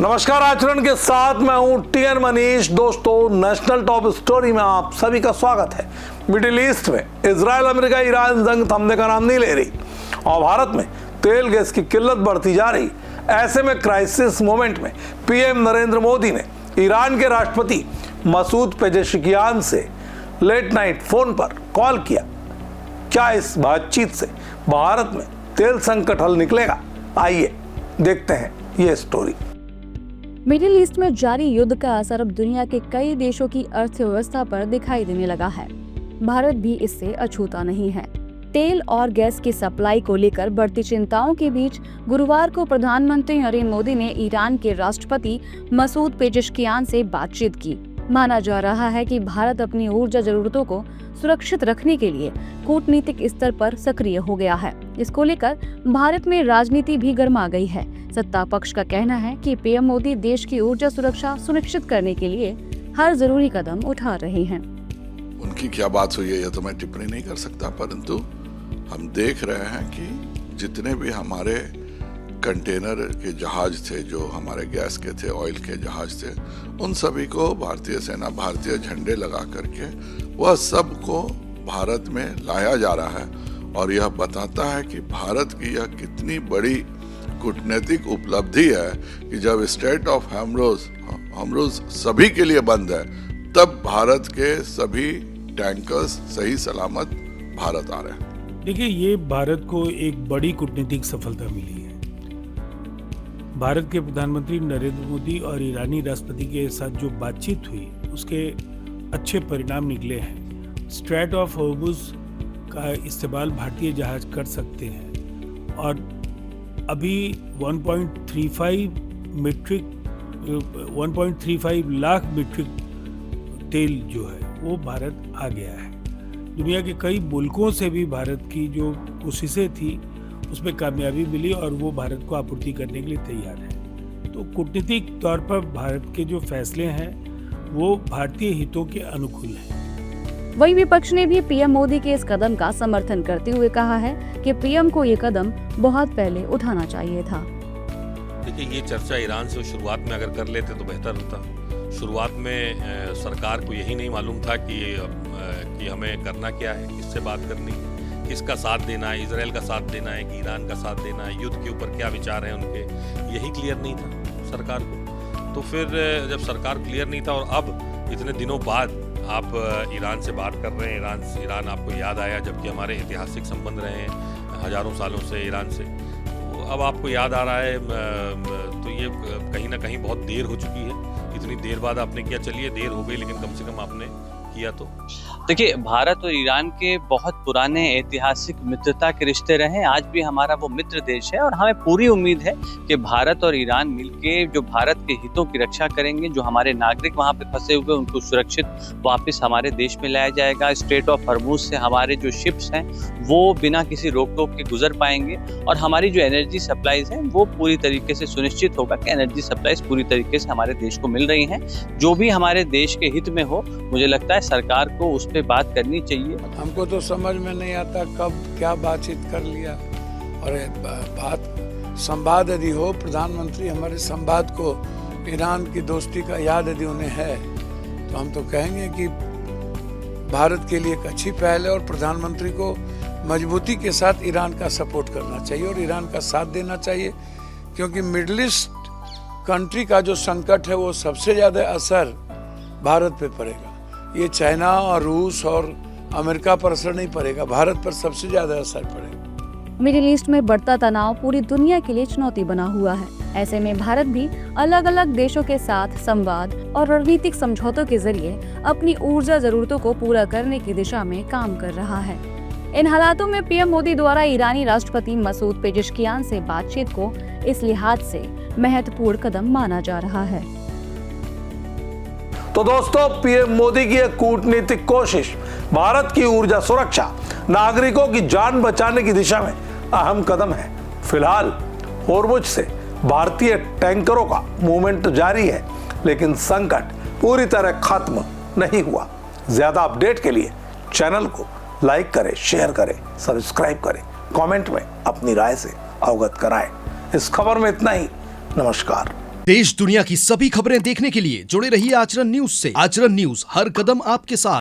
नमस्कार, आचरण के साथ मैं हूं टीएन मनीष। दोस्तों, नेशनल टॉप स्टोरी में आप सभी का स्वागत है। मिडिल ईस्ट में इजराइल अमेरिका ईरान जंग थमने का नाम नहीं ले रही और भारत में तेल गैस की किल्लत बढ़ती जा रही। ऐसे में क्राइसिस मोमेंट में पीएम नरेंद्र मोदी ने ईरान के राष्ट्रपति मसूद पेजेश्कियान से लेट नाइट फोन पर कॉल किया। क्या इस बातचीत से भारत में तेल संकट हल निकलेगा? आइए देखते हैं ये स्टोरी। मिडिल ईस्ट में जारी युद्ध का असर अब दुनिया के कई देशों की अर्थव्यवस्था पर दिखाई देने लगा है। भारत भी इससे अछूता नहीं है। तेल और गैस की सप्लाई को लेकर बढ़ती चिंताओं के बीच गुरुवार को प्रधानमंत्री नरेंद्र मोदी ने ईरान के राष्ट्रपति मसूद पेजेश्कियान से बातचीत की। माना जा रहा है कि भारत अपनी ऊर्जा जरूरतों को सुरक्षित रखने के लिए कूटनीतिक स्तर पर सक्रिय हो गया है। इसको लेकर भारत में राजनीति भी गर्मा गई है। सत्ता पक्ष का कहना है कि पीएम मोदी देश की ऊर्जा सुरक्षा सुनिश्चित करने के लिए हर जरूरी कदम उठा रहे हैं। उनकी क्या बात हुई है यह तो मैं टिप्पणी नहीं कर सकता, परंतु हम देख रहे हैं कि जितने भी हमारे कंटेनर के जहाज थे, जो हमारे गैस के थे, ऑयल के जहाज थे, उन सभी को भारतीय सेना भारतीय झंडे लगा करके वह सबको भारत में लाया जा रहा है। और यह बताता है कि भारत की यह कितनी बड़ी कूटनीतिक उपलब्धि है कि जब स्ट्रेट ऑफ हॉर्मुज़ सभी के लिए बंद है, तब भारत के सभी टैंकर्स सही सलामत भारत आ रहे हैं। देखिए, ये भारत को एक बड़ी कूटनीतिक सफलता मिली है। भारत के प्रधानमंत्री नरेंद्र मोदी और ईरानी राष्ट्रपति के साथ जो बातचीत हुई, उसके अच्छे परिणाम निकले हैं। स्ट्रेट ऑफ हॉर्मुज़ का इस्तेमाल भारतीय जहाज कर सकते हैं और अभी 1.35 लाख मीट्रिक तेल जो है वो भारत आ गया है। दुनिया के कई मुल्कों से भी भारत की जो कोशिशें थी उसमें कामयाबी मिली और वो भारत को आपूर्ति करने के लिए तैयार है। तो कूटनीतिक तौर पर भारत के जो फैसले हैं वो भारतीय हितों के अनुकूल हैं। वहीं विपक्ष ने भी पीएम मोदी के इस कदम का समर्थन करते हुए कहा है कि पीएम को ये कदम बहुत पहले उठाना चाहिए था। देखिए, ये चर्चा ईरान से शुरुआत में अगर कर लेते तो बेहतर होता। शुरुआत में सरकार को यही नहीं मालूम था कि हमें करना क्या है, किससे बात करनी, किसका साथ देना है, इजराइल का साथ देना है कि ईरान का साथ देना है, युद्ध के ऊपर क्या विचार हैं उनके, यही क्लियर नहीं था सरकार को। तो फिर जब सरकार क्लियर नहीं था और अब इतने दिनों बाद आप ईरान से बात कर रहे हैं, ईरान आपको याद आया, जबकि हमारे ऐतिहासिक संबंध रहे हैं हजारों सालों से ईरान से, तो अब आपको याद आ रहा है, तो ये कहीं ना कहीं बहुत देर हो चुकी है। इतनी देर बाद आपने किया, चलिए देर हो गई लेकिन कम से कम आपने किया। तो देखिए, भारत और ईरान के बहुत पुराने ऐतिहासिक मित्रता के रिश्ते रहे हैं। आज भी हमारा वो मित्र देश है और हमें पूरी उम्मीद है कि भारत और ईरान मिलके जो भारत के हितों की रक्षा करेंगे, जो हमारे नागरिक वहाँ पे फंसे हुए उनको सुरक्षित वापस हमारे देश में लाया जाएगा। स्ट्रेट ऑफ हॉर्मुज़ से हमारे जो शिप्स हैं वो बिना किसी रोक टोक के गुजर पाएंगे और हमारी जो एनर्जी सप्लाईज हैं वो पूरी तरीके से सुनिश्चित होगा कि एनर्जी सप्लाईज पूरी तरीके से हमारे देश को मिल रही हैं। जो भी हमारे देश के हित में हो, मुझे लगता है सरकार को उस पे बात करनी चाहिए। हमको तो समझ में नहीं आता कब क्या बातचीत कर लिया। और बात संवाद यदि हो, प्रधानमंत्री हमारे संवाद को, ईरान की दोस्ती का याद यदि उन्हें है, तो हम तो कहेंगे कि भारत के लिए एक अच्छी पहल है और प्रधानमंत्री को मजबूती के साथ ईरान का सपोर्ट करना चाहिए और ईरान का साथ देना चाहिए, क्योंकि मिडिल ईस्ट कंट्री का जो संकट है वो सबसे ज़्यादा असर भारत पे पड़ेगा। ये चाइना और रूस और अमेरिका पर असर नहीं पड़ेगा, भारत पर सबसे ज्यादा असर पड़ेगा। मिडिल ईस्ट में बढ़ता तनाव पूरी दुनिया के लिए चुनौती बना हुआ है। ऐसे में भारत भी अलग अलग देशों के साथ संवाद और रणनीतिक समझौतों के जरिए अपनी ऊर्जा जरूरतों को पूरा करने की दिशा में काम कर रहा है। इन हालातों में पीएम मोदी द्वारा ईरानी राष्ट्रपति मसूद पेजेश्कियान से बातचीत को इस लिहाज से महत्वपूर्ण कदम माना जा रहा है। तो दोस्तों, पीएम मोदी की एक कूटनीतिक कोशिश भारत की ऊर्जा सुरक्षा, नागरिकों की जान बचाने की दिशा में अहम कदम है। फिलहाल हॉर्मुज़ से भारतीय टैंकरों का मूवमेंट जारी है, लेकिन संकट पूरी तरह खत्म नहीं हुआ। ज्यादा अपडेट के लिए चैनल को लाइक करें, शेयर करें, सब्सक्राइब करें, कमेंट में अपनी राय से अवगत कराएं। इस खबर में इतना ही। नमस्कार। देश दुनिया की सभी खबरें देखने के लिए जुड़े रहिए आचरण न्यूज से। आचरण न्यूज, हर कदम आपके साथ।